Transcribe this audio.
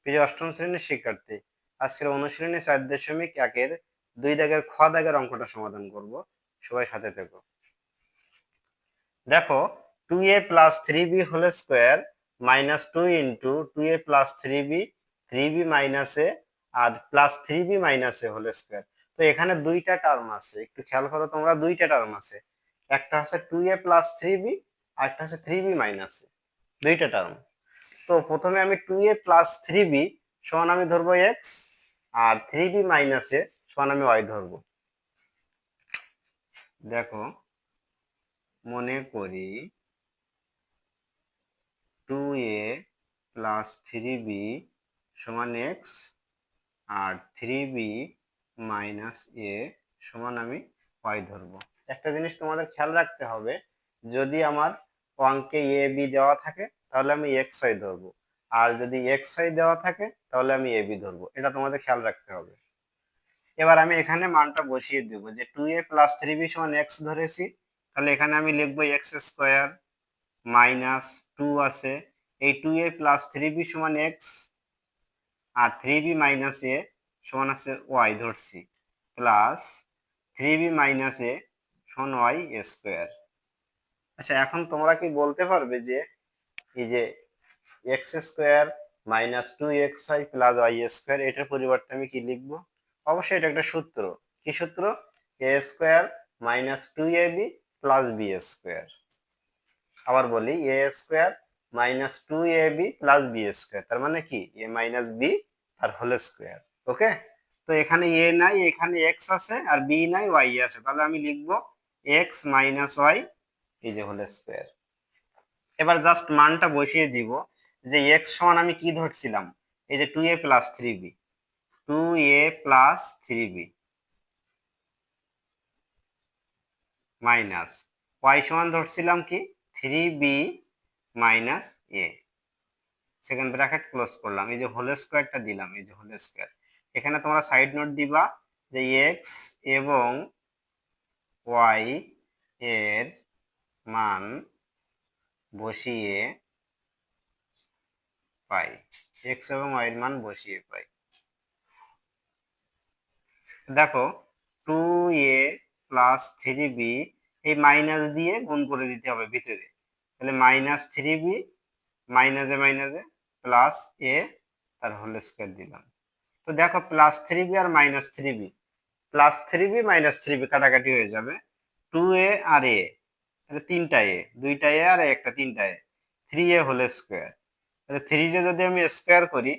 প্রিয় অষ্টম শ্রেণীর শিক্ষার্থী, আজকের অনুশীলনী 4.1-এর 2 দাগের খ দাগের অঙ্কটা সমাধান করব। সবাই সাথে থেকো। দেখো, 2a plus 3b whole square minus 2 into 2a plus 3b 3b minus a আর plus 3b minus a whole square। তো এখানে দুইটা টার্ম আছে, একটু খেয়াল করো তোমরা, দুইটা টার্ম আছে। একটা হচ্ছে 2a plus 3b আর একটা হচ্ছে 3b minus a, দুইটা টার্ম। তো প্রথমে আমি 2a plus 3b সমান আমি ধরবো x, R 3b minus a সমান আমি y ধরবো। দেখো, মনে করি 2a plus 3b সমান x R 3b minus a সমান আমি y ধরবো। একটা জিনিস তোমাদের খেয়াল রাখতে হবে, যদি আমার অঙ্কে a b দেওয়া থাকে তাহলে আমি xy ধরবো, আর যদি xy দেওয়া থাকে তাহলে আমি a b ধরবো। এটা তোমাদের খেয়াল রাখতে হবে। এবার আমি এখানে মানটা বসিয়ে দেব, যে 2a plus 3b সমান x ধরেছি, তাহলে এখানে আমি লিখবো x স্কয়ার মাইনাস 2 আছে, এই 2a plus 3b সমান x R 3b minus a সমান আছে y ধরছি, প্লাস 3b মাইনাস a সমান y স্কয়ার। আচ্ছা, এখন তোমরা কি বলতে পারবে যে এই যে x square minus 2xy plus y square, এটার পরিবর্তে আমি কি লিখবো? অবশ্যই এটা একটা সূত্র। কি সূত্র? a square minus 2ab plus b square. আবার বলি, a square minus 2ab plus b square, তার মানে কি a মাইনাস b তার হোল স্কয়ার। ওকে, তো এখানে a নাই, এখানে x আছে, আর b নাই, y আছে, তাহলে আমি লিখবো x মাইনাস y এই যে হোল স্কয়ার। এবার জাস্ট মানটা বসিয়ে দিব, যে x সমান আমি কি ধরছিলাম, এই যে 2a plus 3b, 2a plus 3b minus y সমান ধরছিলাম কি 3b minus a, second bracket close করলাম, এই যে হোল স্কয়ারটা দিলাম, এই যে হোল স্কয়ার। এখানে তোমরা সাইড নোট দিবা যে x এবং y এর মান বসিয়ে পাই, x এবং y এর মান বসিয়ে পাই। দেখো, 2a প্লাস 3b এই মাইনাস দিয়ে গুণ করে দিতে হবে ভিতরে, তাহলে মাইনাস 3b মাইনাসে প্লাস a তার হোল স্কয়ার দিলাম। তো দেখো, প্লাস 3b আর minus 3b, plus 3b minus 3b কাটাকাটি হয়ে যাবে, 2a আর a, তাহলে তিনটা a, দুইটা a আর একটা তিনটা a, 3a হোল স্কয়ার। তাহলে 3 কে যদি আমি স্কয়ার করি